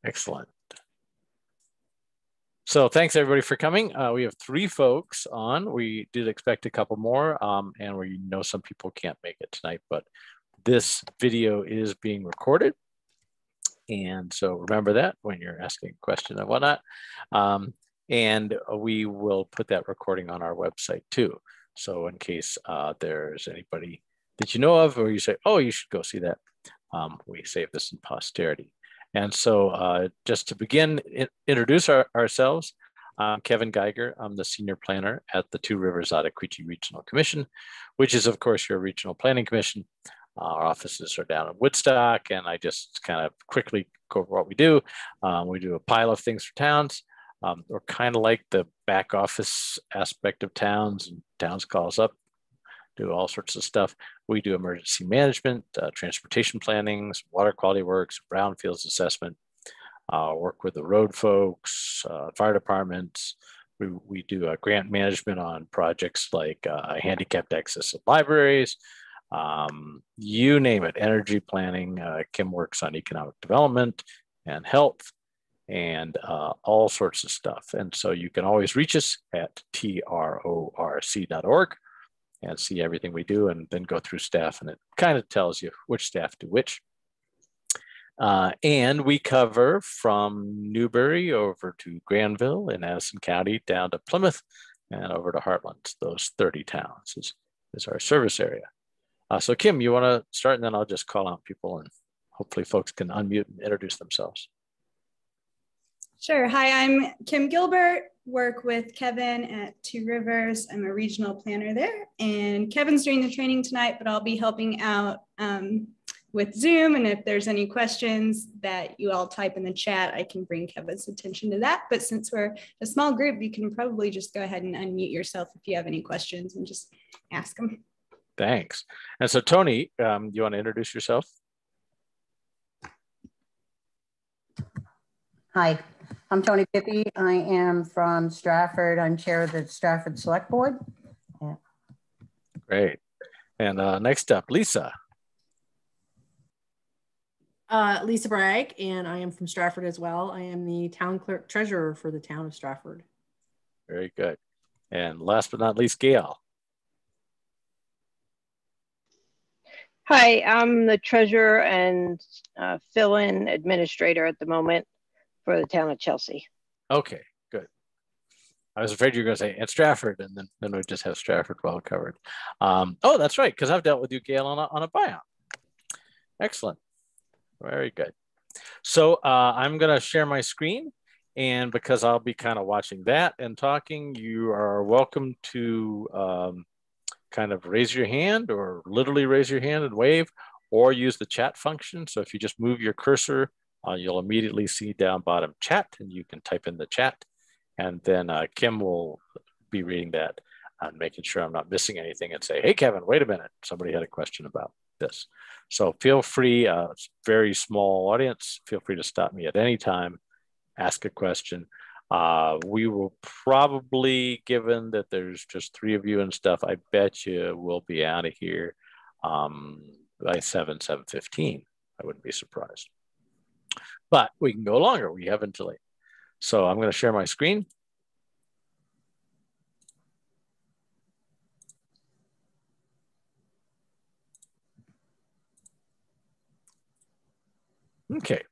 Excellent. So thanks everybody for coming. We have 3 folks on. We did expect a couple more, and we know some people can't make it tonight, but this video is being recorded. And so remember that when you're asking a question and whatnot. And we will put that recording on our website too. So in case there's anybody that you know of, or you say, oh, you should go see that, we save this in posterity. And so just to begin, introduce ourselves. I'm Kevin Geiger. I'm the senior planner at the Two Rivers Ottaquechee Regional Commission, which is, of course, your regional planning commission. Our offices are down in Woodstock, and I just kind of quickly go over what we do. We do a pile of things for towns. We're kind of like the back office aspect of towns, and towns call us up, do all sorts of stuff. We do emergency management, transportation planning, water quality works, brownfields assessment, work with the road folks, fire departments. We do grant management on projects like handicapped access to libraries, you name it, energy planning. Kim works on economic development and health and all sorts of stuff. And so you can always reach us at trorc.org and see everything we do, and then go through staff, and it kind of tells you which staff do which. And we cover from Newbury over to Granville in Addison County, down to Plymouth, and over to Heartland. Those 30 towns is our service area. So Kim, you want to start, and then I'll just call out people, and hopefully folks can unmute and introduce themselves. Sure. Hi, I'm Kim Gilbert, work with Kevin at Two Rivers. I'm a regional planner there, and Kevin's doing the training tonight, but I'll be helping out with Zoom. And if there's any questions that you all type in the chat, I can bring Kevin's attention to that. But since we're a small group, you can probably just go ahead and unmute yourself if you have any questions and just ask them. Thanks. And so Tony, you want to introduce yourself? Hi, I'm Tony Pippi. I am from Stratford. I'm chair of the Stratford Select Board. Yeah. Great. And next up, Lisa. Lisa Bragg, and I am from Stratford as well. I am the town clerk treasurer for the town of Stratford. Very good. And last but not least, Gail. Hi, I'm the treasurer and fill-in administrator at the moment for the town of Chelsea. Okay, good. I was afraid you were going to say at Stratford, and then we just have Stratford well covered. Oh, that's right, because I've dealt with you, Gail, on a buyout. Excellent. Very good. So I'm going to share my screen, and because I'll be kind of watching that and talking, you are welcome to kind of raise your hand, or literally raise your hand and wave, or use the chat function. So if you just move your cursor, you'll immediately see down bottom chat, and you can type in the chat, and then Kim will be reading that and making sure I'm not missing anything, and say, hey, Kevin, wait a minute. Somebody had a question about this. So feel free, it's a very small audience. Feel free to stop me at any time, ask a question. We will probably, given that there's just 3 of you and stuff, I bet you we'll be out of here by 7:15. I wouldn't be surprised. But we can go longer. We have until 8. So I'm going to share my screen. Okay.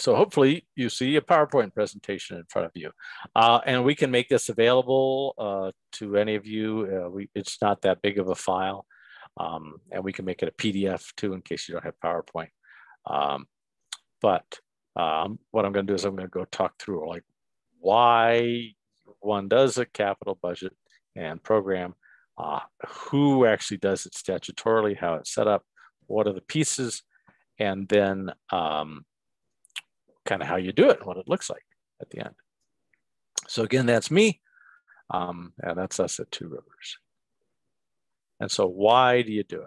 So hopefully you see a PowerPoint presentation in front of you. And we can make this available to any of you. It's not that big of a file. And we can make it a PDF too, in case you don't have PowerPoint. But what I'm going to do is I'm going to go talk through like why one does a capital budget and program, who actually does it statutorily, how it's set up, what are the pieces, and then kind of how you do it and what it looks like at the end. So again, that's me, and that's us at Two Rivers. And so why do you do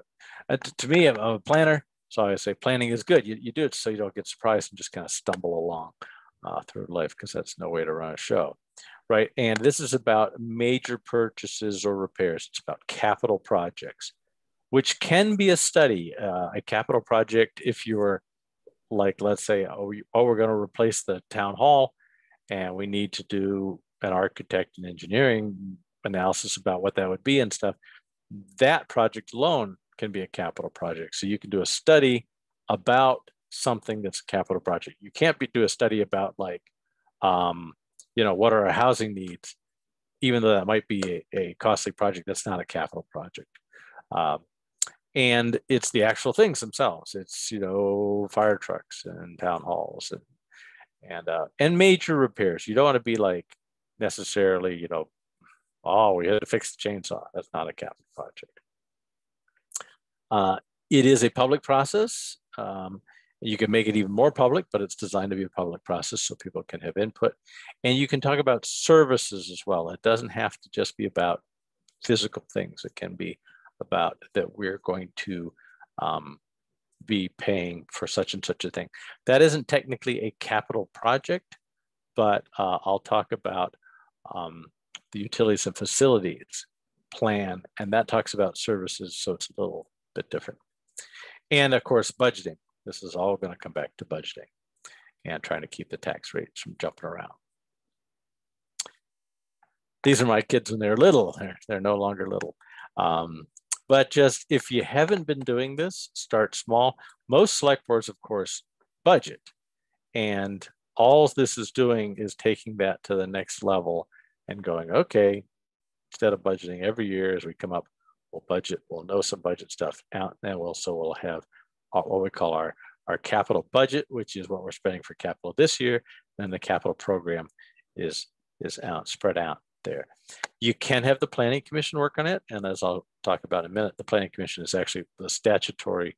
it? To me, I'm a planner, so I say planning is good. You do it so you don't get surprised and just kind of stumble along through life, because that's no way to run a show, right? And this is about major purchases or repairs. It's about capital projects, which can be a study. A capital project, if you're like let's say, we're going to replace the town hall and we need to do an architect and engineering analysis about what that would be and stuff. That project alone can be a capital project. So you can do a study about something that's a capital project. You can't do a study about like, what are our housing needs, even though that might be a costly project. That's not a capital project. And it's the actual things themselves. It's, fire trucks and town halls and major repairs. You don't want to be like necessarily, oh, we had to fix the chainsaw. That's not a capital project. It is a public process. You can make it even more public, but it's designed to be a public process so people can have input. And you can talk about services as well. It doesn't have to just be about physical things. It can be about that we're going to be paying for such and such a thing. That isn't technically a capital project, but I'll talk about the utilities and facilities plan, and that talks about services, so it's a little bit different. And of course, budgeting. This is all going to come back to budgeting and trying to keep the tax rates from jumping around. These are my kids when they're little. They're no longer little. But just if you haven't been doing this, start small. Most select boards, of course, budget. And all this is doing is taking that to the next level and going, okay, instead of budgeting every year as we come up, we'll budget, we'll know some budget stuff out, and we'll have what we call our capital budget, which is what we're spending for capital this year. Then the capital program is spread out there. You can have the Planning Commission work on it, and as I'll talk about in a minute, the Planning Commission is actually the statutory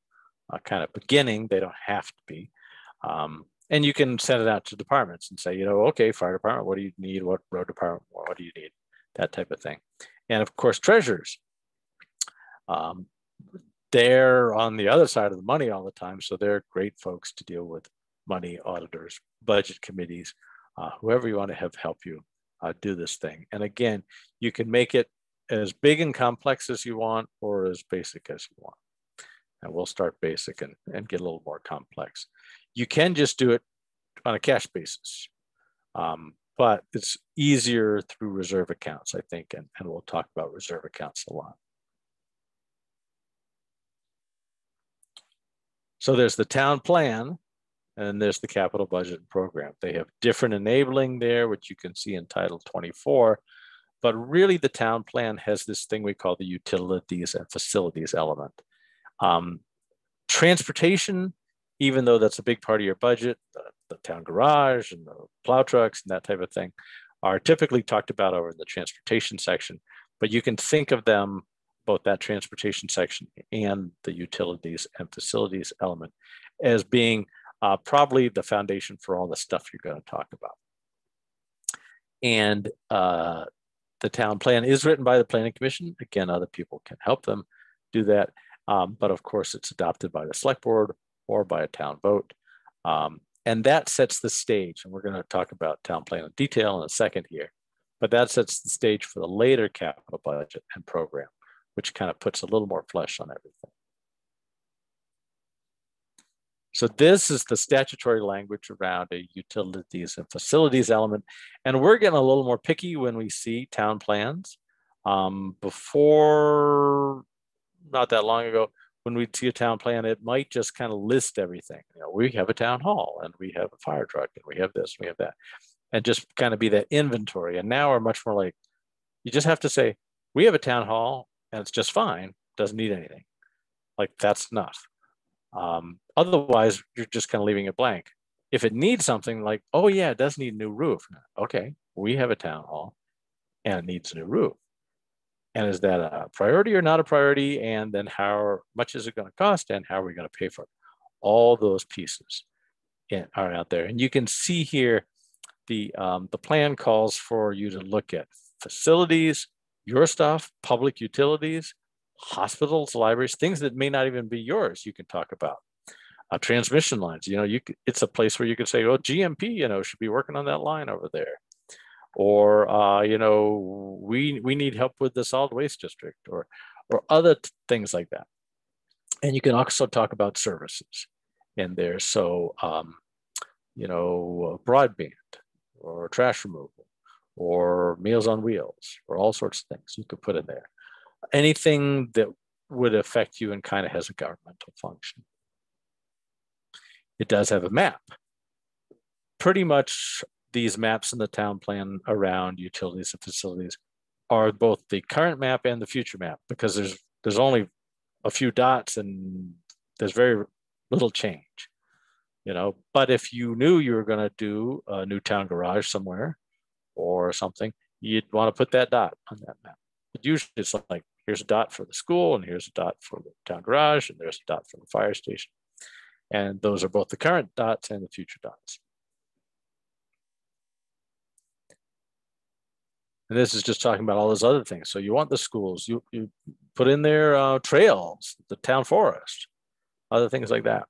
kind of beginning. They don't have to be. And you can send it out to departments and say, okay, fire department, what do you need? What road department, what do you need? That type of thing. And of course, treasurers. They're on the other side of the money all the time, so they're great folks to deal with money, auditors, budget committees, whoever you want to have help you do this thing. And again, you can make it as big and complex as you want or as basic as you want. And we'll start basic and get a little more complex. You can just do it on a cash basis, but it's easier through reserve accounts, I think, and we'll talk about reserve accounts a lot. So there's the town plan, and there's the capital budget and program. They have different enabling there, which you can see in Title 24, but really the town plan has this thing we call the utilities and facilities element. Transportation, even though that's a big part of your budget, the town garage and the plow trucks and that type of thing are typically talked about over in the transportation section, but you can think of them, both that transportation section and the utilities and facilities element, as being probably the foundation for all the stuff you're going to talk about. And the town plan is written by the Planning Commission. Again, other people can help them do that. But of course, it's adopted by the select board or by a town vote. And that sets the stage. And we're going to talk about town plan in detail in a second here. But that sets the stage for the later capital budget and program, which kind of puts a little more flesh on everything. So this is the statutory language around a utilities and facilities element. And we're getting a little more picky when we see town plans. Before, not that long ago, when we'd see a town plan, it might just kind of list everything. We have a town hall and we have a fire truck and we have this, we have that, and just kind of be that inventory. And now we're much more like, you just have to say, we have a town hall and it's just fine, doesn't need anything. Like that's enough. Otherwise, you're just kind of leaving it blank. If it needs something like, oh yeah, it does need a new roof. Okay, we have a town hall and it needs a new roof. And is that a priority or not a priority? And then how much is it going to cost and how are we going to pay for it? All those pieces are out there. And you can see here, the plan calls for you to look at facilities, your stuff, public utilities, hospitals, libraries, things that may not even be yours, you can talk about. Transmission lines, it's a place where you could say, oh, GMP, should be working on that line over there. Or, we need help with the solid waste district or other things like that. And you can also talk about services in there. So, you know, broadband or trash removal or Meals on Wheels or all sorts of things you could put in there. Anything that would affect you and kind of has a governmental function. It does have a map. Pretty much these maps in the town plan around utilities and facilities are both the current map and the future map, because there's only a few dots and there's very little change, you know. But if you knew you were going to do a new town garage somewhere or something, you'd want to put that dot on that map. But usually it's like, here's a dot for the school, and here's a dot for the town garage, and there's a dot for the fire station. And those are both the current dots and the future dots. And this is just talking about all those other things. So you want the schools, you put in there trails, the town forest, other things like that.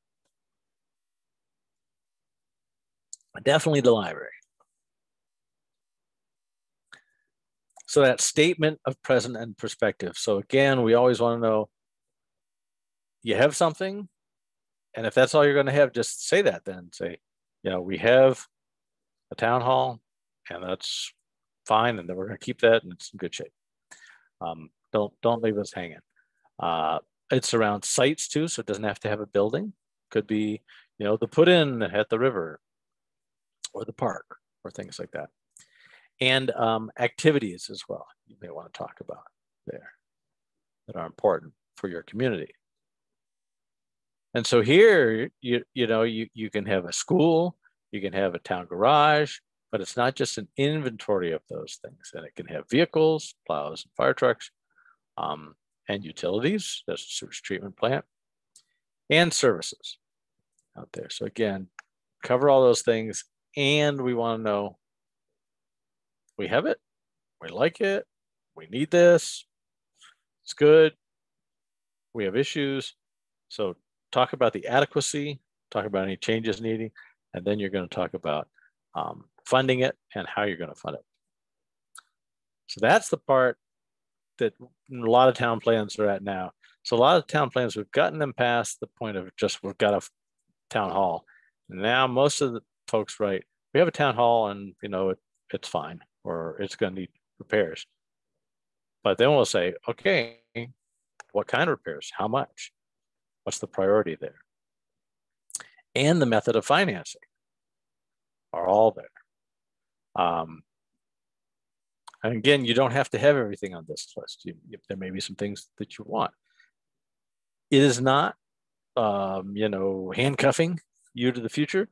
Definitely the library. So that statement of present and perspective. So again, we always want to know, you have something, and if that's all you're going to have, just say that then. Say, you know, we have a town hall, and that's fine, and then we're going to keep that, and it's in good shape. Don't leave us hanging. It's around sites too, so it doesn't have to have a building. Could be, you know, the put in at the river or the park or things like that. And activities as well, you may want to talk about there that are important for your community. And so here, you know, you can have a school, you can have a town garage, but it's not just an inventory of those things. And it can have vehicles, plows, and fire trucks, and utilities, that's a sewage treatment plant, and services out there. So again, cover all those things, and we want to know, we have it, we like it, we need this, it's good, we have issues. So talk about the adequacy, talk about any changes needing, and then you're going to talk about funding it and how you're going to fund it. So that's the part that a lot of town plans are at now. So a lot of town plans, we've gotten them past the point of just, we've got a town hall. Now most of the folks write, we have a town hall and, you know, it's fine, or it's going to need repairs. But then we'll say, okay, what kind of repairs? How much? What's the priority there? And the method of financing are all there. And again, you don't have to have everything on this list. There may be some things that you want. It is not, you know, handcuffing you to the future.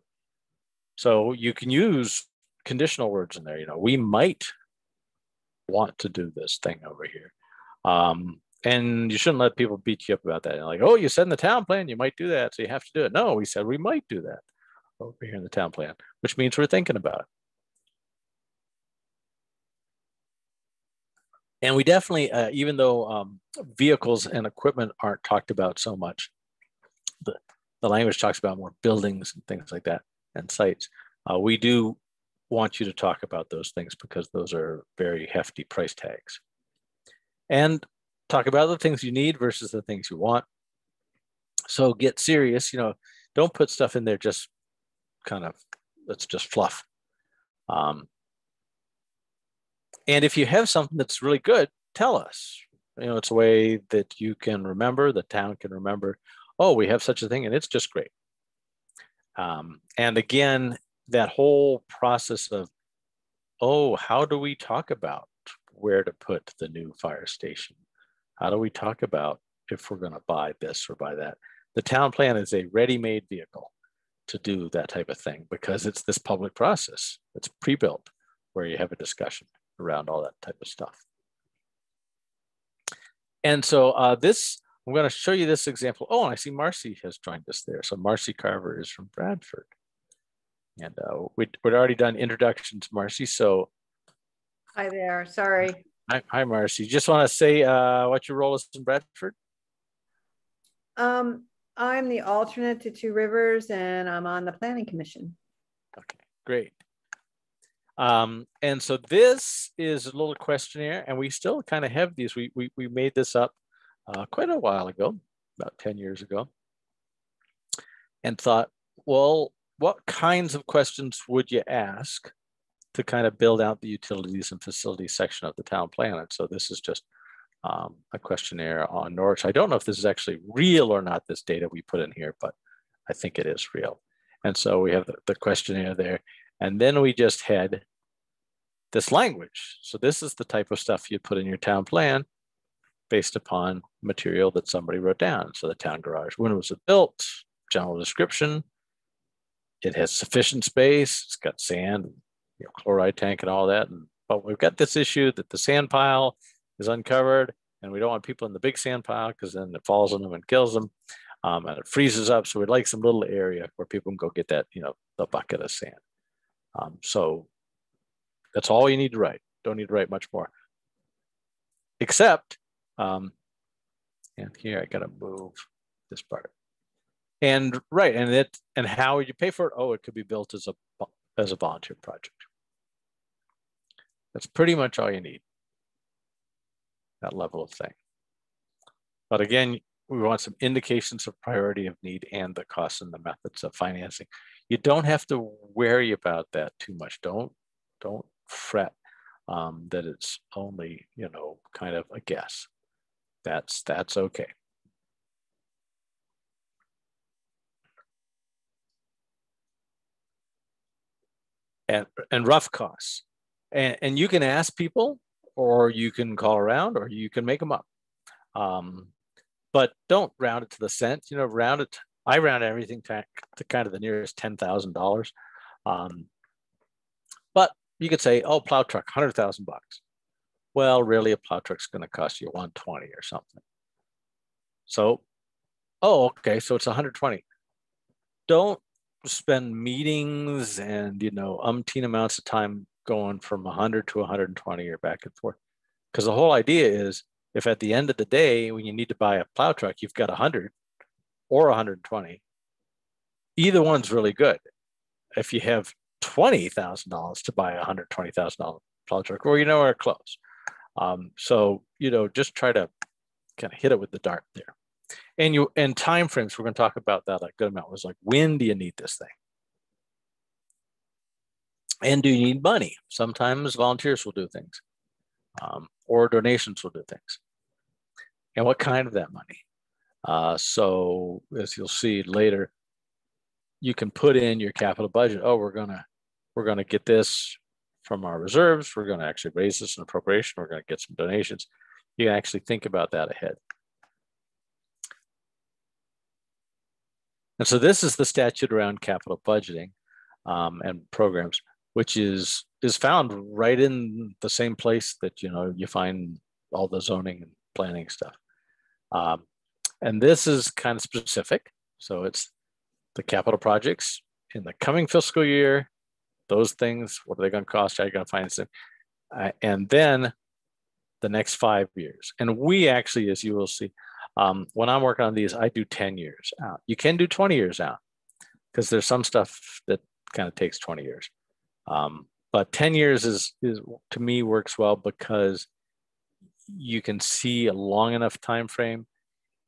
So you can use conditional words in there. You know, we might want to do this thing over here. And you shouldn't let people beat you up about that. Like, oh, you said in the town plan you might do that, so you have to do it. No, we said we might do that over here in the town plan, which means we're thinking about it. And we definitely, even though vehicles and equipment aren't talked about so much, the language talks about more buildings and things like that and sites. We do want you to talk about those things because those are very hefty price tags. And talk about the things you need versus the things you want. So get serious, you know, don't put stuff in there just kind of, that's just fluff. And if you have something that's really good, tell us. You know, it's a way that you can remember, the town can remember, oh, we have such a thing and it's just great. And again, that whole process of, oh, how do we talk about where to put the new fire station? How do we talk about if we're going to buy this or buy that? The town plan is a ready-made vehicle to do that type of thing because it's this public process. It's pre-built where you have a discussion around all that type of stuff. And so I'm going to show you this example. Oh, and I see Marcy has joined us there. So Marcy Carver is from Bradford. And we'd already done introduction to Marcy. So Hi there, sorry. Hi, Marcy. Just want to say what your role is in Bradford. I'm the alternate to Two Rivers and I'm on the Planning Commission. Okay, great. And so this is a little questionnaire, and we still kind of have these. We made this up quite a while ago, about 10 years ago. and thought, well, what kinds of questions would you ask to kind of build out the utilities and facilities section of the town plan? And so this is just a questionnaire on Norwich. I don't know if this is actually real or not, this data we put in here, but I think it is real. And so we have the questionnaire there. And then we just had this language. So this is the type of stuff you put in your town plan based upon material that somebody wrote down. So the town garage, when was it built? General description. It has sufficient space. It's got sand, chloride tank and all that. But we've got this issue that the sand pile is uncovered, and we don't want people in the big sand pile because then it falls on them and kills them, and it freezes up. So we'd like some little area where people can go get that, the bucket of sand. So that's all you need to write. Don't need to write much more. Except, and here I gotta move this part. And right, and how would you pay for it? Oh, it could be built as a volunteer project. That's pretty much all you need. That level of thing. But again, we want some indications of priority of need and the costs and the methods of financing. You don't have to worry about that too much. Don't fret that it's only, kind of a guess. That's okay. And rough costs. And you can ask people, or you can call around, or you can make them up. But don't round it to the cent, round it. I round everything to kind of the nearest $10,000. But you could say, oh, plow truck, $100,000. Well, really, a plow truck's going to cost you $120 or something. So, oh, okay, so it's $120. Don't spend meetings and, umpteen amounts of time going from 100 to 120 or back and forth. Because the whole idea is, if at the end of the day, when you need to buy a plow truck, you've got 100 or 120, either one's really good. If you have $20,000 to buy a $120,000 plow truck, or are close. So, just try to kind of hit it with the dart there. And time frames, we're going to talk about that a good amount. Was like, when do you need this thing? And do you need money? Sometimes volunteers will do things, or donations will do things. And what kind of that money? So as you'll see later, you can put in your capital budget. Oh, we're gonna get this from our reserves. We're gonna actually raise this in appropriation. We're gonna get some donations. You can actually think about that ahead. And so this is the statute around capital budgeting and programs, which is found right in the same place that you find all the zoning and planning stuff. And this is kind of specific. So it's the capital projects in the coming fiscal year. Those things, what are they going to cost? How are you going to finance them? And then the next 5 years. And we actually, as you will see, when I'm working on these, I do 10 years out. You can do 20 years out because there's some stuff that kind of takes 20 years. But 10 years is to me works well because you can see a long enough time frame,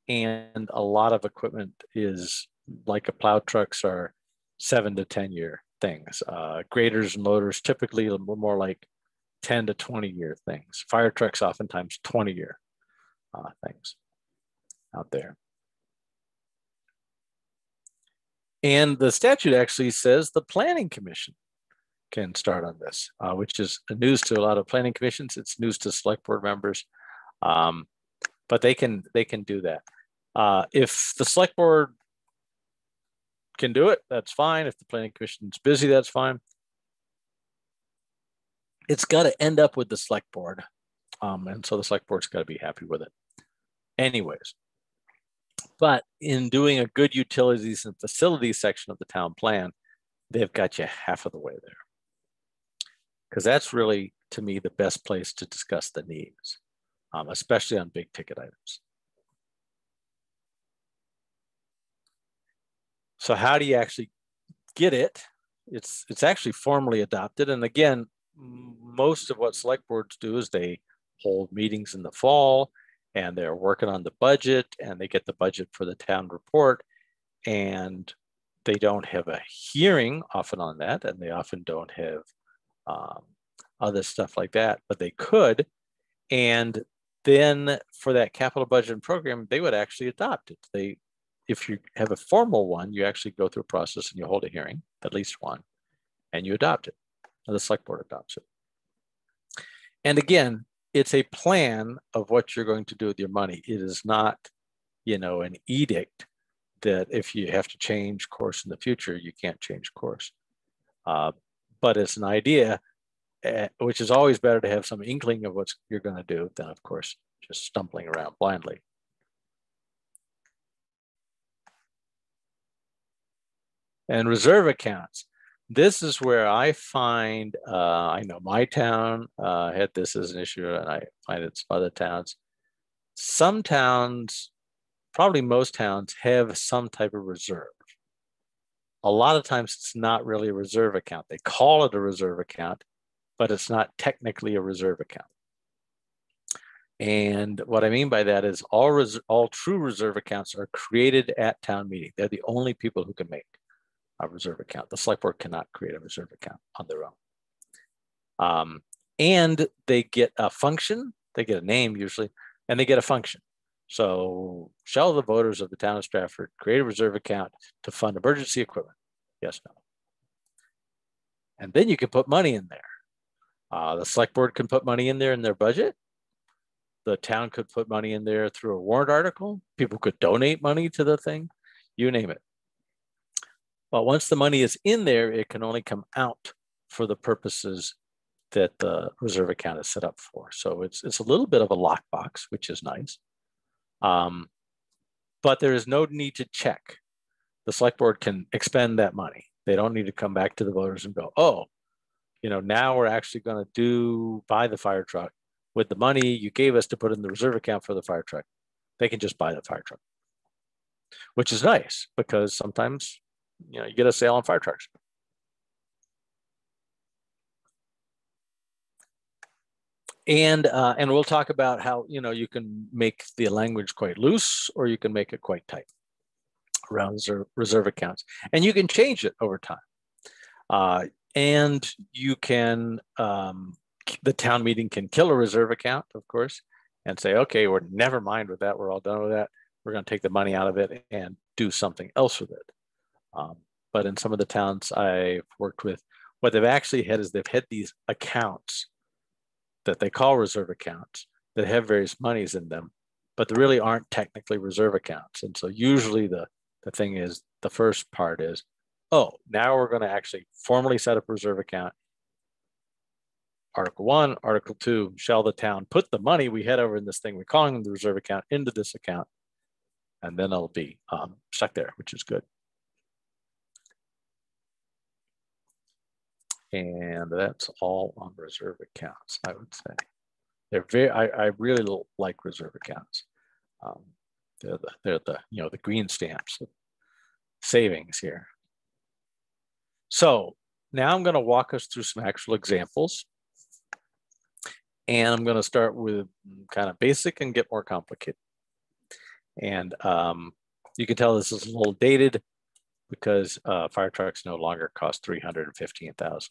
and a lot of equipment is like a plow trucks are 7 to 10 year things. Graders and loaders typically more like 10 to 20 year things. Fire trucks oftentimes 20 year things out there. And the statute actually says the planning commission can start on this, which is news to a lot of planning commissions. It's news to select board members, but they can do that. If the select board can do it, that's fine. If the planning commission's busy, that's fine. It's got to end up with the select board, and so the select board's got to be happy with it. Anyways, but in doing a good utilities and facilities section of the town plan, they've got you half of the way there. Because that's really, to me, the best place to discuss the needs, especially on big ticket items. So how do you actually get it? It's actually formally adopted. And again, most of what select boards do is they hold meetings in the fall, and they're working on the budget, and they get the budget for the town report. And They don't have a hearing often on that, and they often don't have other stuff like that, but they could. And then for that capital budget program, they would actually adopt it. If you have a formal one, you actually go through a process and you hold a hearing, at least one, and you adopt it. And the select board adopts it. And again, it's a plan of what you're going to do with your money. It is not, an edict that if you have to change course in the future, you can't change course. But it's an idea, which is always better to have some inkling of what you're going to do than, of course, just stumbling around blindly. And reserve accounts. This is where I find, I know my town had this as an issue, and I find it some other towns. Some towns, probably most towns, have some type of reserve. A lot of times it's not really a reserve account. They call it a reserve account, but it's not technically a reserve account. And what I mean by that is all true reserve accounts are created at town meeting. They're the only people who can make a reserve account. The select board cannot create a reserve account on their own. And they get a function, they get a name usually, and they get a function. So shall the voters of the town of Stratford create a reserve account to fund emergency equipment? Yes, no. And then you can put money in there. The select board can put money in there in their budget. The town could put money in there through a warrant article. People could donate money to the thing, you name it. But once the money is in there, it can only come out for the purposes that the reserve account is set up for. So it's a little bit of a lockbox, which is nice. But there is no need to check. The select board can expend that money. They don't need to come back to the voters and go, oh, now we're actually going to buy the fire truck with the money you gave us to put in the reserve account for the fire truck. They can just buy the fire truck, which is nice because sometimes you get a sale on fire trucks. And we'll talk about how you can make the language quite loose or you can make it quite tight around reserve accounts, and you can change it over time. And you can the town meeting can kill a reserve account, of course, and say, okay, we're never mind with that. We're all done with that. We're going to take the money out of it and do something else with it. But in some of the towns I've worked with, what they've actually had is they've had these accounts that they call reserve accounts that have various monies in them, but they really aren't technically reserve accounts. And so usually the thing is, the first part is, oh, now we're going to actually formally set up a reserve account. Article 1, Article 2, shall the town put the money we had over in this thing we're calling the reserve account into this account, and then it'll be stuck there, which is good. And that's all on reserve accounts, I would say. They're I really like reserve accounts. They're the green stamps of savings here. So now I'm going to walk us through some actual examples. And I'm going to start with kind of basic and get more complicated. And you can tell this is a little dated because fire trucks no longer cost $315,000.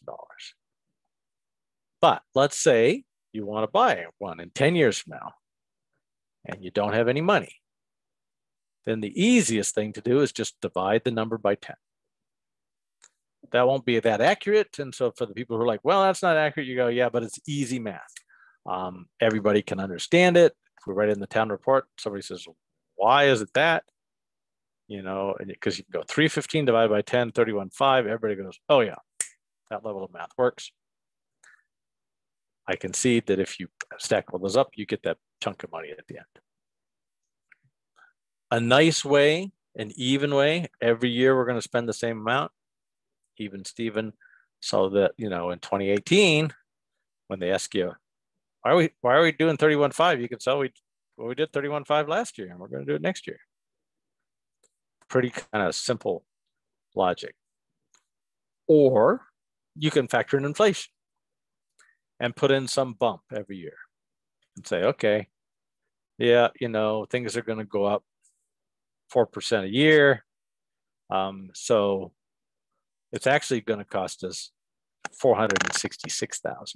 But let's say you want to buy one in 10 years from now and you don't have any money. Then the easiest thing to do is just divide the number by 10. That won't be that accurate. And so for the people who are like, well, that's not accurate, you go, yeah, but it's easy math. Everybody can understand it. If we write it in the town report, somebody says, why is it that? Because you can go 315 divided by 10, 31.5. Everybody goes, oh yeah, that level of math works. I can see that if you stack all those up, you get that chunk of money at the end. A nice way, an even way, every year we're going to spend the same amount, even Steven, so that, in 2018, when they ask you, why are we doing 31.5? You can say, we did 31.5 last year and we're going to do it next year. Pretty kind of simple logic. Or you can factor in inflation and put in some bump every year and say, okay, yeah, things are going to go up 4% a year. So it's actually going to cost us $466,000.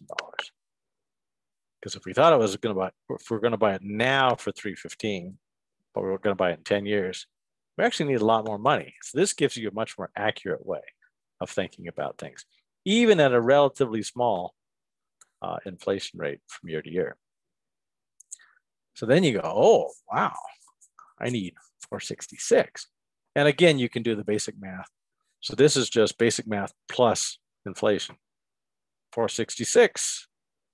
Because if we thought it was going to buy, if we're going to buy it now for $315, but we're going to buy it in 10 years, we actually need a lot more money. So this gives you a much more accurate way of thinking about things, even at a relatively small inflation rate from year to year. So then you go, oh, wow, I need 466. And again, you can do the basic math. So this is just basic math plus inflation. 466,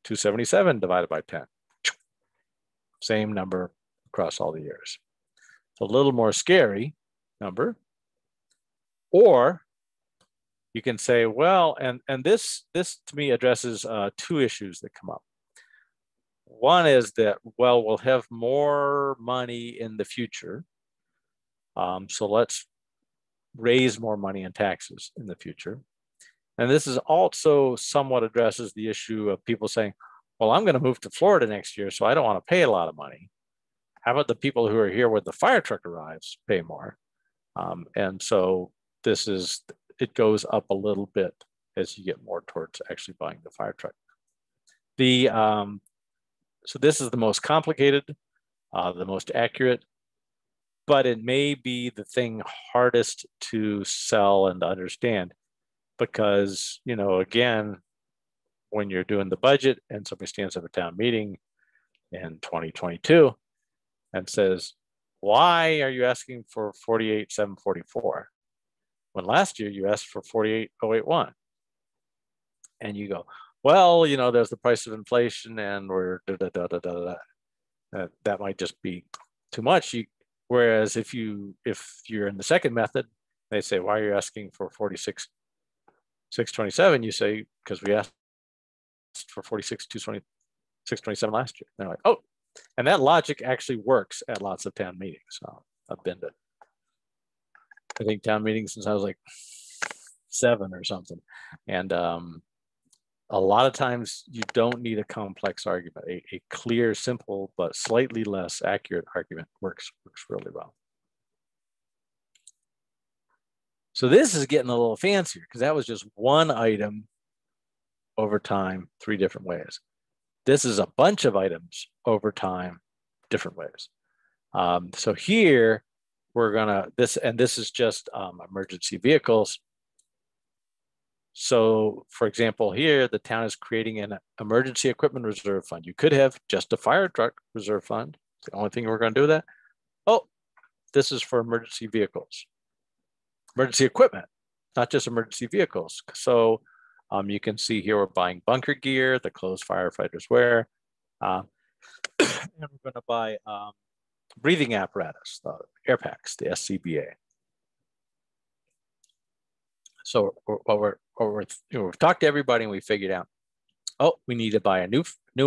277 divided by 10. Same number across all the years. It's a little more scary number. Or you can say, well, and this to me addresses two issues that come up. One is that, well, we'll have more money in the future. So let's raise more money in taxes in the future. And this is also somewhat addresses the issue of people saying, well, I'm going to move to Florida next year, so I don't want to pay a lot of money. How about the people who are here when the fire truck arrives pay more? And so it goes up a little bit as you get more towards actually buying the fire truck. So this is the most complicated, the most accurate, but it may be the thing hardest to sell and understand because, you know, again, when you're doing the budget and somebody stands up at town meeting in 2022 and says, why are you asking for 48,744 when last year you asked for 48,081? And you go, well, you know, there's the price of inflation and we're that might just be too much. Whereas if you're in the second method, they say, why are you asking for 46,627? You say, because we asked for 46,627 last year. They're like, oh, and that logic actually works at lots of town meetings. So I've been to, I think, town meetings since I was like 7 or something. And a lot of times you don't need a complex argument. A clear, simple, but slightly less accurate argument works really well. So this is getting a little fancier because that was just one item over time, 3 different ways. This is a bunch of items over time, different ways. So here we're gonna, this is just emergency vehicles. So for example, here, the town is creating an emergency equipment reserve fund. You could have just a fire truck reserve fund. It's the only thing we're gonna do that. Oh, this is for emergency vehicles. Emergency equipment, not just emergency vehicles. So you can see here we're buying bunker gear, the clothes firefighters wear. And we're gonna buy breathing apparatus, the air packs, the SCBA. So we've talked to everybody and we figured out, oh, we need to buy a new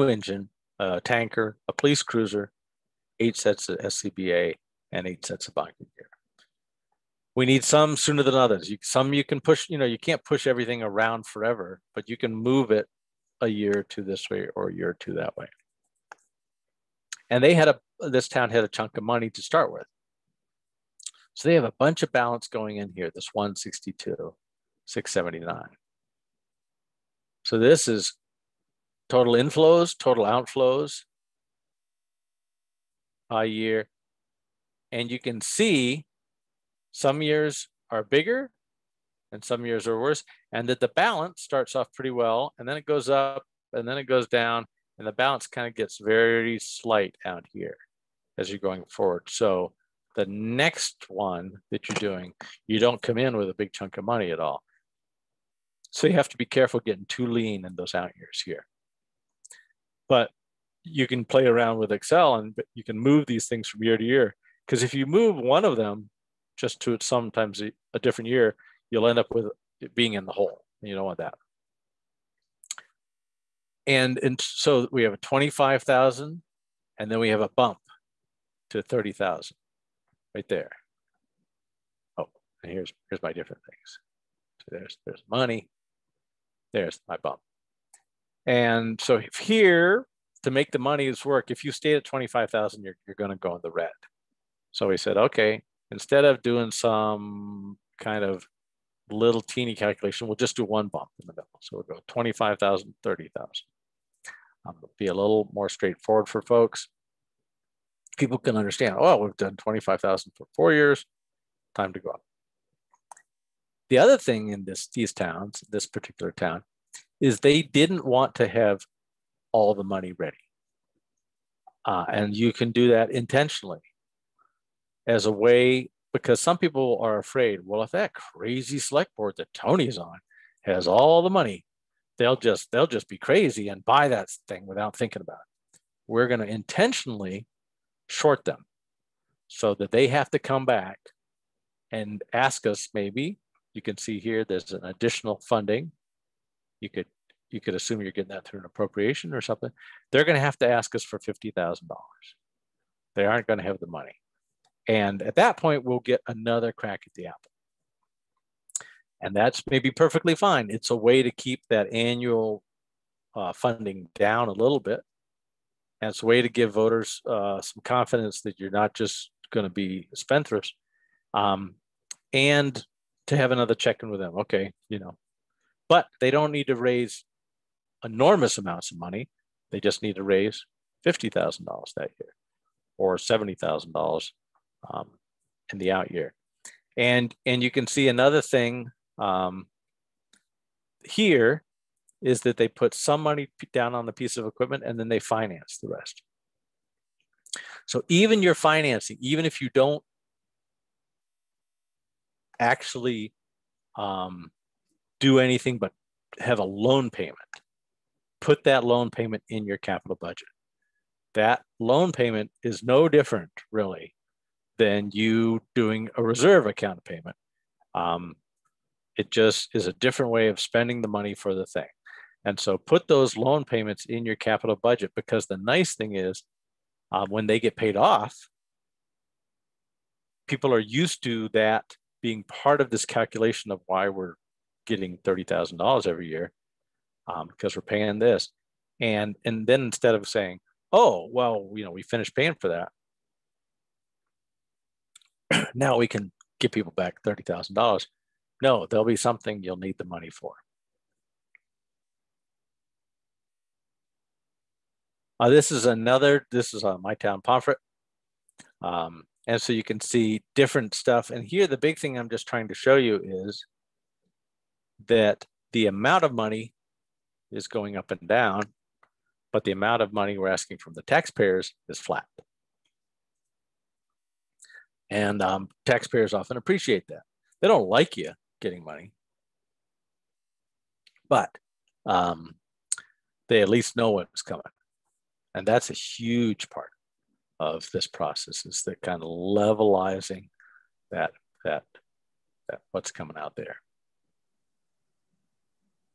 engine, a tanker, a police cruiser, 8 sets of SCBA, and 8 sets of bunker gear. We need some sooner than others. Some you can push, you know, you can't push everything around forever, but you can move it a year or 2 this way or a year or 2 that way. And this town had a chunk of money to start with. So they have a bunch of balance going in here, this 162,679. So this is total inflows, total outflows a year. And you can see some years are bigger and some years are worse, and that the balance starts off pretty well, and then it goes up, and then it goes down, and the balance kind of gets very slight out here as you're going forward. So the next one that you're doing, you don't come in with a big chunk of money at all. So you have to be careful getting too lean in those out years here. But you can play around with Excel and you can move these things from year to year. Because if you move one of them just to sometimes a different year, you'll end up with it being in the hole. And you don't want that. And so we have a 25,000, and then we have a bump to 30,000 right there. Oh, and here's my different things. So there's money. There's my bump. And so if here, to make the money's work, if you stay at 25,000, you're going to go in the red. So we said, okay, instead of doing some kind of little teeny calculation, we'll just do one bump in the middle. So we'll go 25,000, 30,000. It'll be a little more straightforward for folks. People can understand, oh, we've done 25,000 for 4 years, time to go up. The other thing in these towns, this particular town, is they didn't want to have all the money ready. And you can do that intentionally as a way, because some people are afraid, well, if that crazy select board that Tony's on has all the money, they'll just be crazy and buy that thing without thinking about it. We're going to intentionally short them so that they have to come back and ask us. Maybe you can see here there's an additional funding. You could assume you're getting that through an appropriation or something. They're going to have to ask us for $50,000. They aren't going to have the money. And at that point, we'll get another crack at the apple. And that's maybe perfectly fine. It's a way to keep that annual funding down a little bit. And it's a way to give voters some confidence that you're not just going to be spendthrifts, and to have another check-in with them. Okay, but they don't need to raise enormous amounts of money. They just need to raise $50,000 that year or $70,000 in the out year. And you can see another thing here is that they put some money down on the piece of equipment and then they finance the rest. So even your financing, even if you don't actually do anything but have a loan payment, put that loan payment in your capital budget. That loan payment is no different really than you doing a reserve account payment. It just is a different way of spending the money for the thing. And so put those loan payments in your capital budget, because the nice thing is when they get paid off, people are used to that being part of this calculation of why we're getting $30,000 every year, because we're paying this. And then instead of saying, oh, well, we finished paying for that, now we can give people back $30,000. No, there'll be something you'll need the money for. This is my town, Pomfret. And so you can see different stuff. And here, the big thing I'm just trying to show you is that the amount of money is going up and down, but the amount of money we're asking from the taxpayers is flat. And taxpayers often appreciate that. They don't like you getting money, but they at least know what's coming. And that's a huge part of this process, is the kind of levelizing that what's coming out there.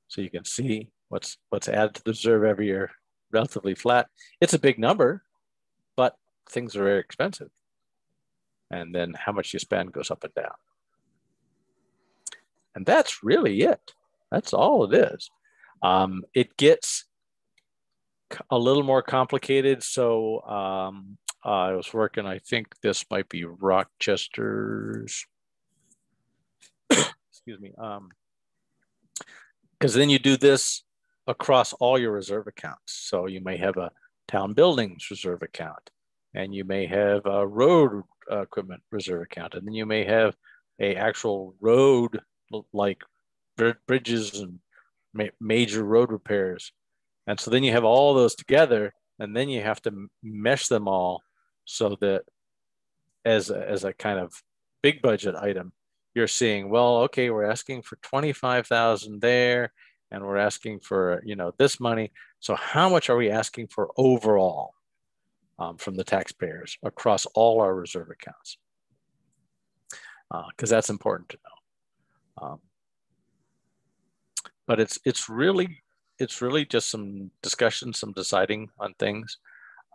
So you can see what's added to the reserve every year, relatively flat. It's a big number, but things are very expensive. And then how much you spend goes up and down. And that's really it. That's all it is. It gets a little more complicated. So I was working, I think this might be Rochester's, excuse me, because then you do this across all your reserve accounts. So you may have a town buildings reserve account, and you may have a road equipment reserve account, and then you may have a actual road, like bridges and major road repairs. And so then you have all those together, and then you have to mesh them all so that as a kind of big budget item, you're seeing, well, okay, we're asking for 25,000 there, and we're asking for, this money. So how much are we asking for overall from the taxpayers across all our reserve accounts? Because that's important to know. But it's really just some discussion, some deciding on things,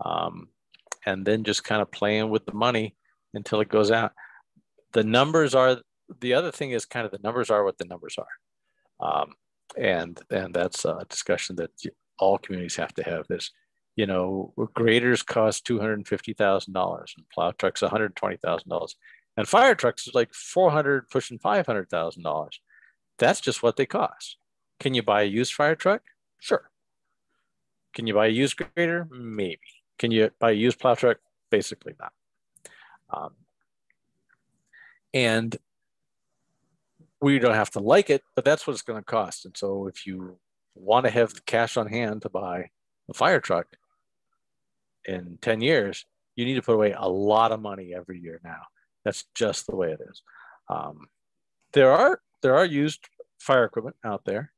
and then just kind of playing with the money until it goes out. The other thing is kind of the numbers are what the numbers are. And that's a discussion that all communities have to have. Is, graders cost $250,000 and plow trucks $120,000. And fire trucks is like $400, pushing $500,000. That's just what they cost. Can you buy a used fire truck? Sure. Can you buy a used grader? Maybe. Can you buy a used plow truck? Basically not. And we don't have to like it, but that's what it's going to cost. And so if you want to have the cash on hand to buy a fire truck in 10 years, you need to put away a lot of money every year now. That's just the way it is. There are used fire equipment out there.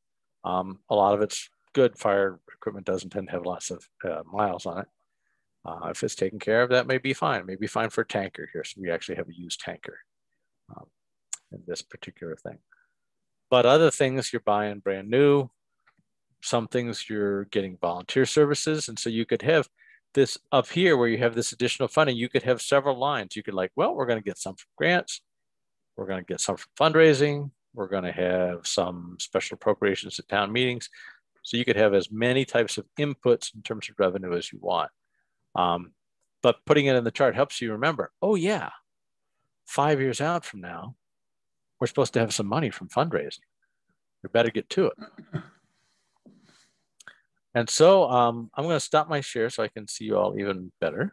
A lot of it's good. Fire equipment doesn't tend to have lots of miles on it. If it's taken care of, that may be fine. Maybe fine for a tanker here. So we actually have a used tanker in this particular thing. But other things you're buying brand new. Some things you're getting volunteer services. And so you could have this up here where you have this additional funding. You could have several lines. You could like, well, we're going to get some from grants. We're going to get some from fundraising. We're going to have some special appropriations at town meetings. So you could have as many types of inputs in terms of revenue as you want. But putting it in the chart helps you remember, oh yeah, 5 years out from now, we're supposed to have some money from fundraising. We better get to it. And so I'm going to stop my share so I can see you all even better.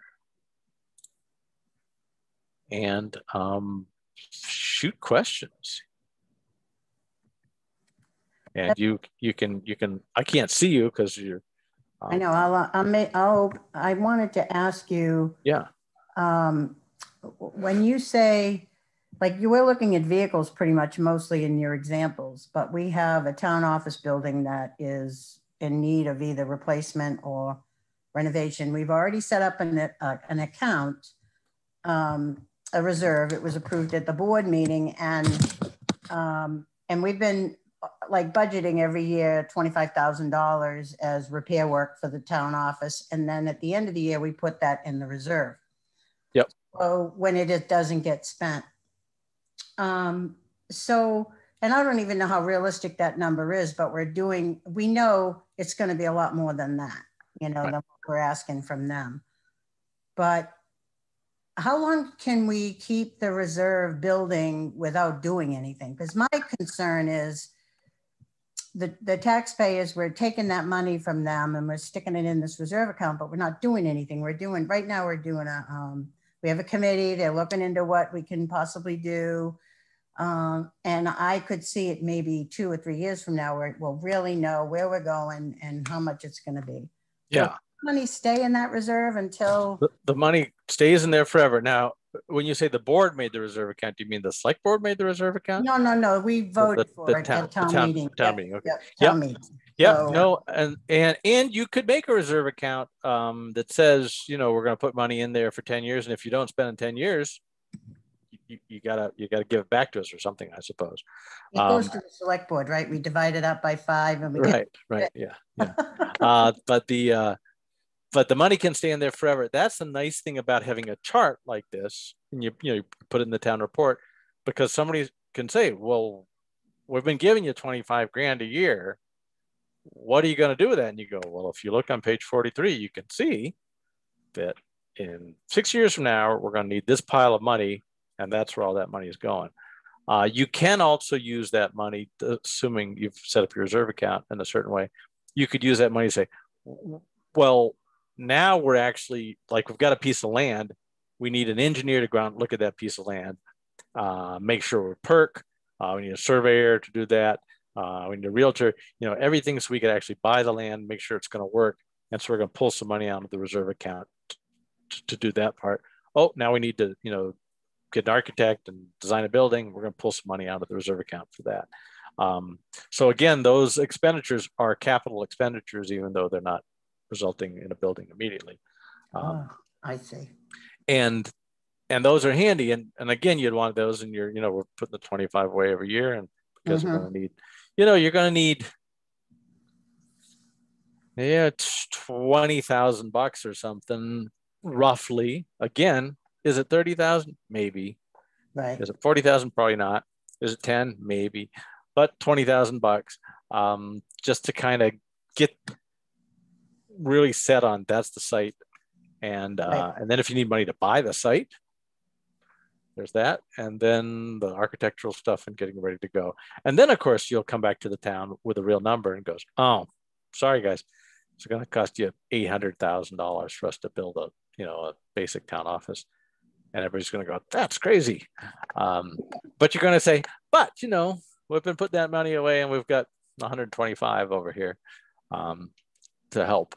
And shoot questions. And you can I can't see you because you're I know. I wanted to ask you. Yeah. When you say, like, you were looking at vehicles pretty much mostly in your examples, but we have a town office building that is in need of either replacement or renovation. We've already set up an account, a reserve. It was approved at the board meeting, and we've been like budgeting every year $25,000 as repair work for the town office. And then at the end of the year, we put that in the reserve. Yep. So when it doesn't get spent. So, and I don't even know how realistic that number is, but we know it's going to be a lot more than that, you know, right, than what we're asking from them. But how long can we keep the reserve building without doing anything? Because my concern is the taxpayers, we're taking that money from them and we're sticking it in this reserve account, but we're not doing anything. Right now we're doing we have a committee, they're looking into what we can possibly do. And I could see it maybe 2 or 3 years from now where we'll really know where we're going and how much it's going to be. Yeah. So money stay in that reserve until the money stays in there forever. Now, when you say the board made the reserve account, do you mean the select board made the reserve account? No. We voted for it at town meeting. Town meeting. Okay. Town meeting. Yep. So, no, and you could make a reserve account that says, you know, we're going to put money in there for 10 years, and if you don't spend in 10 years, you gotta give it back to us or something, I suppose. It goes to the select board, right? We divide it up by 5, and we right, yeah. But the money can stay in there forever. That's the nice thing about having a chart like this, and you put it in the town report, because somebody can say, well, we've been giving you 25 grand a year. What are you going to do with that? And you go, well, if you look on page 43, you can see that in 6 years from now, we're going to need this pile of money, and that's where all that money is going. You can also use that money, assuming you've set up your reserve account in a certain way. You could use that money to say, well, now we're actually, like, we've got a piece of land. We need an engineer to go out and look at that piece of land, make sure we're perk. We need a surveyor to do that. We need a realtor, you know, everything, so we could actually buy the land, make sure it's going to work. And so we're going to pull some money out of the reserve account to do that part. Oh, now we need to, you know, get an architect and design a building. We're going to pull some money out of the reserve account for that. So again, those expenditures are capital expenditures, even though they're not resulting in a building immediately. I see. And those are handy. And again, you'd want those in your, you know, we're putting the 25 away every year, and because we're going to need, you know, you're going to need, $20,000 or something, roughly. Again, is it 30,000? Maybe. Right. Is it 40,000? Probably not. Is it 10? Maybe. But $20,000, just to kind of get really set on that's the site. And right. and then if you need money to buy the site, there's that. And then the architectural stuff and getting ready to go. And then of course, you'll come back to the town with a real number and goes, oh, sorry guys, it's going to cost you $800,000 for us to build a, a basic town office. And everybody's going to go, that's crazy. But you're going to say, but we've been putting that money away and we've got 125 over here to help.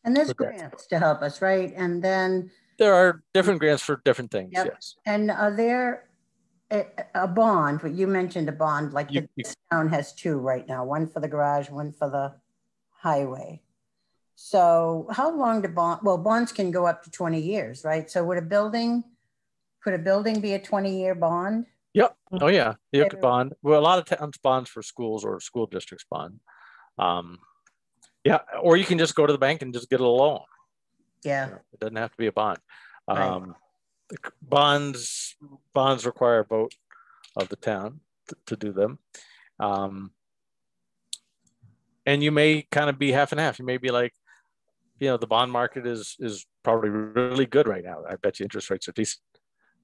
And there's grants to help us, right? And then there are different grants for different things. Yep. Yes. And are there a bond? But you mentioned a bond, like the town has two right now, one for the garage, one for the highway. So how long do bonds can go up to 20 years, right? So could a building be a 20-year bond? Yep. Oh yeah. You could bond. Well, a lot of towns bonds for schools or school districts bond. Yeah. Or you can just go to the bank and just get a loan. Yeah. It doesn't have to be a bond. Right. Bonds require a vote of the town to do them. And you may kind of be half and half. You may be like, the bond market is probably really good right now. I bet you interest rates are decent.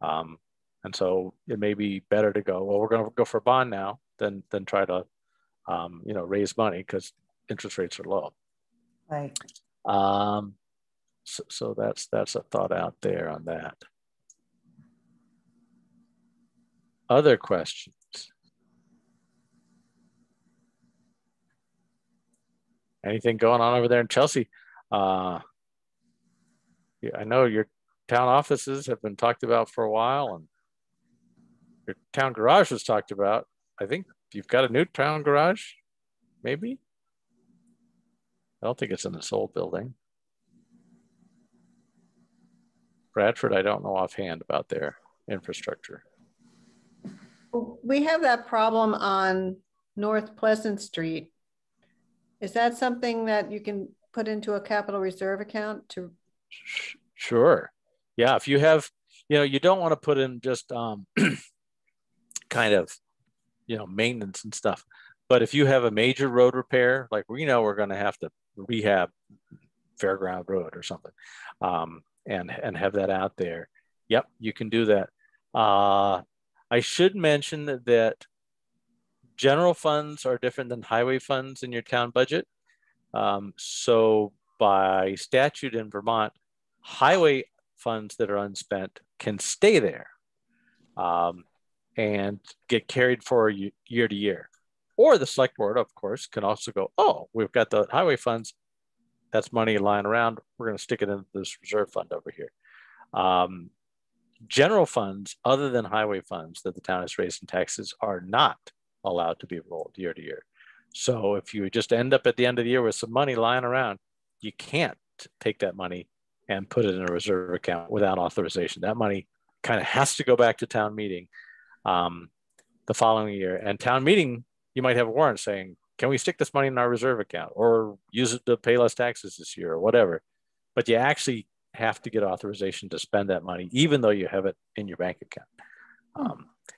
And so it may be better to go, well, we're going to go for a bond now than try to, raise money because interest rates are low. Right. So that's a thought out there on that. Other questions? Anything going on over there in Chelsea? Yeah, I know your town offices have been talked about for a while, and your town garage was talked about. I think you've got a new town garage, maybe? I don't think it's in this old building. Bradford, I don't know offhand about their infrastructure. We have that problem on North Pleasant Street. Is that something that you can put into a capital reserve account to? Sure. Yeah. If you have, you don't want to put in just kind of, maintenance and stuff. But if you have a major road repair, like we're going to have to rehab Fairground Road or something, and have that out there. Yep, you can do that. I should mention that general funds are different than highway funds in your town budget. So by statute in Vermont, highway funds that are unspent can stay there and get carried for year to year. Or the select board, of course, can also go, oh, we've got the highway funds. That's money lying around. We're going to stick it into this reserve fund over here. General funds, other than highway funds that the town has raised in taxes, are not allowed to be rolled year to year. So if you just end up at the end of the year with some money lying around, you can't take that money and put it in a reserve account without authorization. That money kind of has to go back to town meeting the following year. And town meeting, you might have a warrant saying, can we stick this money in our reserve account or use it to pay less taxes this year or whatever? But you actually have to get authorization to spend that money, even though you have it in your bank account.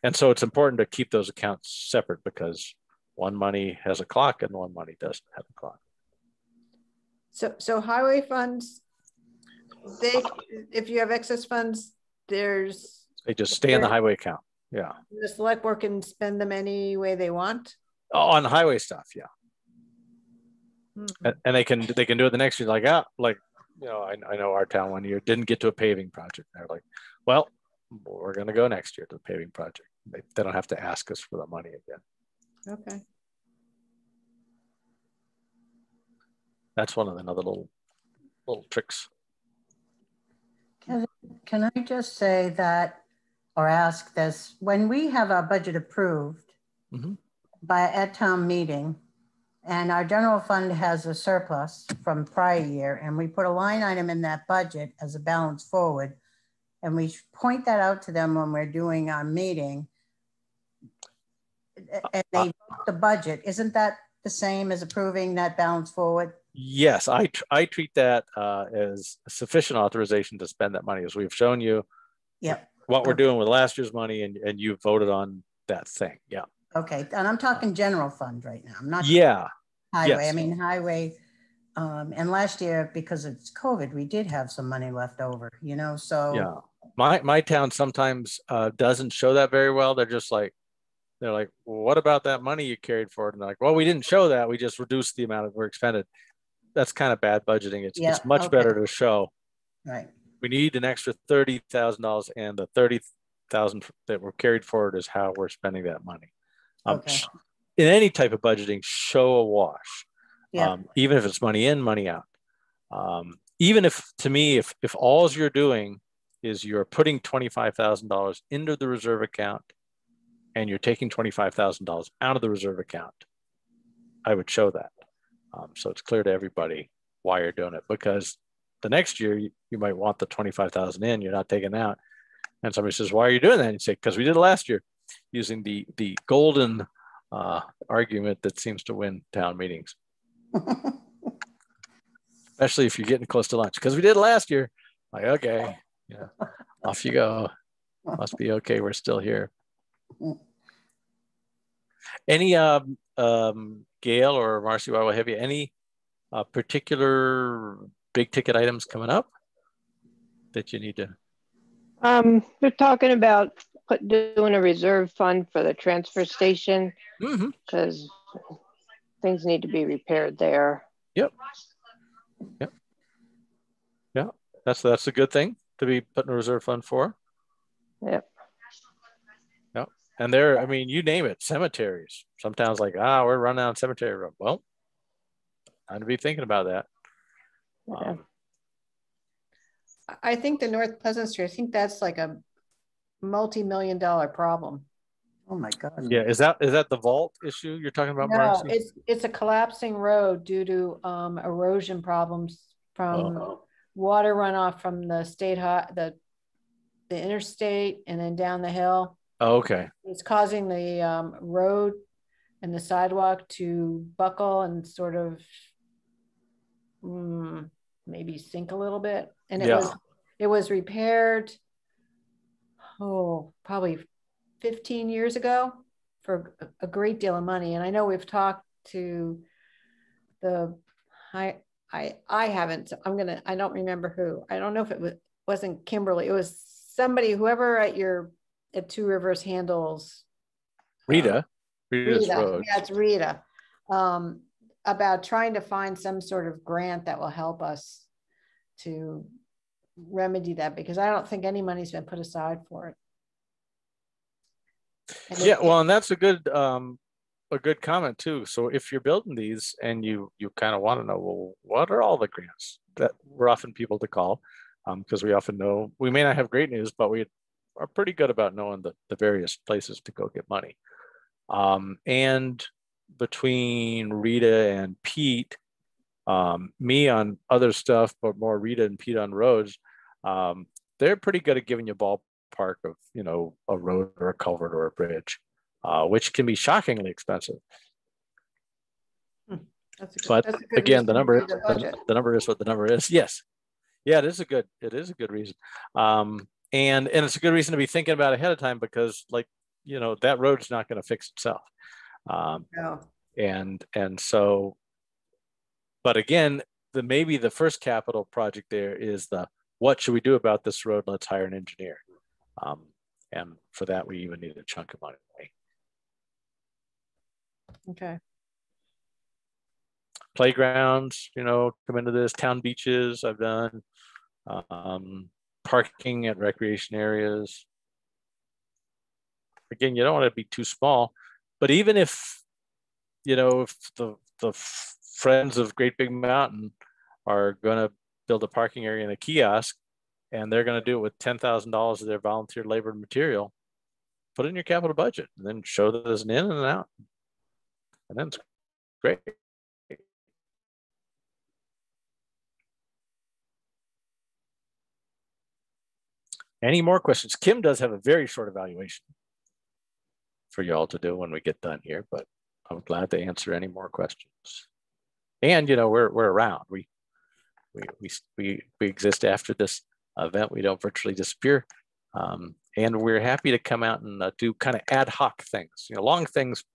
And so it's important to keep those accounts separate because one money has a clock and one money doesn't have a clock. So highway funds, if you have excess funds, they just stay in the highway account. Yeah. The select board can spend them any way they want. On highway stuff, yeah. And they can do it the next year. Like, I know our town one year didn't get to a paving project. They're like, well, we're going to go next year to the paving project. They don't have to ask us for the money again. Okay. That's one of another little tricks. Can I just say that, or ask this, when we have our budget approved at town meeting, and our general fund has a surplus from prior year, and we put a line item in that budget as a balance forward, and we point that out to them when we're doing our meeting, and they vote the budget, isn't that the same as approving that balance forward? Yes, I treat that as sufficient authorization to spend that money, as we've shown you what we're doing with last year's money, and you voted on that thing. Yeah. Okay, and I'm talking general fund right now. I'm not highway. Yes. I mean highway. And last year, because it's COVID, we did have some money left over, so My town sometimes doesn't show that very well. They're like, well, what about that money you carried forward? And they're like, well, we didn't show that. We just reduced the amount of we're expended. That's kind of bad budgeting. It's much better to show. Right. We need an extra $30,000, and the 30,000 that were carried forward is how we're spending that money. Okay. In any type of budgeting, show a wash. Yeah. Even if it's money in, money out. Even if, to me, if all you're doing is you're putting $25,000 into the reserve account and you're taking $25,000 out of the reserve account, I would show that. So it's clear to everybody why you're doing it, because the next year you might want the 25,000 in, you're not taking out. And somebody says, why are you doing that? And you say, because we did it last year, using the golden argument that seems to win town meetings. Especially if you're getting close to lunch, because we did it last year. Like, okay, yeah, off you go. Must be okay. We're still here. Any Gail or Marcy, while we have you, any particular big ticket items coming up that you need to? They're talking about doing a reserve fund for the transfer station, because things need to be repaired there. Yep. Yeah, that's a good thing to be putting a reserve fund for. Yep. And there, I mean, you name it, cemeteries. Some towns like, we're running on cemetery road. Well, time to be thinking about that. Yeah. I think the North Pleasant Street, I think that's like a multi-million-dollar problem. Oh my God. Yeah, is that the vault issue you're talking about, No, Marcy? it's a collapsing road due to erosion problems from water runoff from the the interstate and then down the hill. Oh, okay. It's causing the road and the sidewalk to buckle and sort of maybe sink a little bit. And it was repaired, probably 15 years ago for a great deal of money. And I know we've talked to I haven't, I don't remember who. I don't know if wasn't Kimberly. It was somebody, whoever at Two Rivers handles Rita. Rita. Yeah, it's Rita. About trying to find some sort of grant that will help us to remedy that, because I don't think any money's been put aside for it. And that's a good comment too. So if you're building these and you kind of want to know, well, what are all the grants that we're often people to call, because we often know we may not have great news, but we are pretty good about knowing the various places to go get money. And between Rita and Pete, me on other stuff, but more Rita and Pete on roads, they're pretty good at giving you a ballpark of, a road or a culvert or a bridge, which can be shockingly expensive. But again, the number is what the number is. Yes. Yeah, it is a good reason. And it's a good reason to be thinking about ahead of time, because that road's not going to fix itself. No. And so, but again, maybe the first capital project there is what should we do about this road? Let's hire an engineer. And for that, we even need a chunk of money. Okay. Playgrounds, come into this. Town beaches, I've done. Parking at recreation areas. Again, you don't want to be too small, but even if, if the friends of Great Big Mountain are going to build a parking area and a kiosk, and they're going to do it with $10,000 of their volunteer labor and material, put it in your capital budget and then show that there's an in and an out. And then it's great. Any more questions? Kim does have a very short evaluation for y'all to do when we get done here, but I'm glad to answer any more questions. And we're around. We exist after this event. We don't virtually disappear, and we're happy to come out and do kind of ad hoc things. Long things.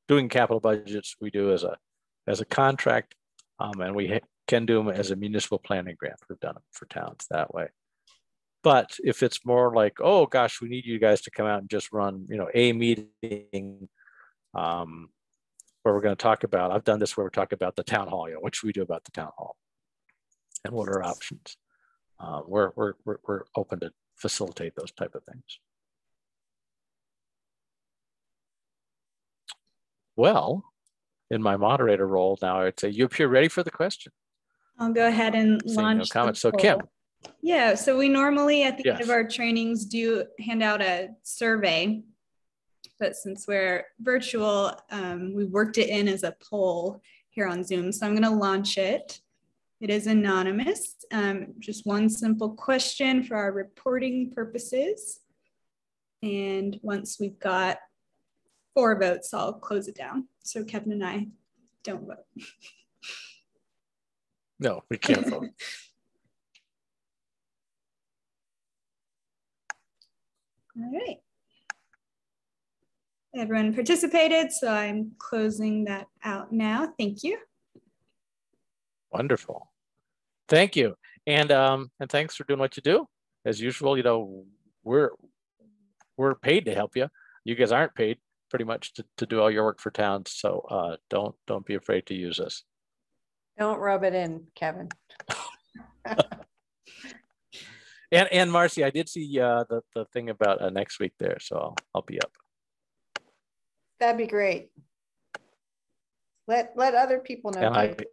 Doing capital budgets we do as a contract, and we can do them as a municipal planning grant. We've done them for towns that way. But if it's more like, oh gosh, we need you guys to come out and just run, a meeting where we're going to talk about, I've done this where we're talking about the town hall, what should we do about the town hall? And what are options? We're open to facilitate those type of things. Well, in my moderator role now, I'd say you appear ready for the question. I'll go ahead and launch. No comments. So Kim. Yeah, so we normally at the end of our trainings do hand out a survey, but since we're virtual, we worked it in as a poll here on Zoom. So I'm going to launch it. It is anonymous, just one simple question for our reporting purposes. And once we've got 4 votes, I'll close it down. So Kevin and I don't vote. No, we can't vote. All right. Everyone participated, so I'm closing that out now. Thank you. Wonderful. Thank you. And thanks for doing what you do. As usual, we're paid to help you. You guys aren't paid pretty much to do all your work for towns. So don't be afraid to use us. Don't rub it in, Kevin. And Marcy, I did see the thing about next week there, so I'll be up. That'd be great. Let other people know. And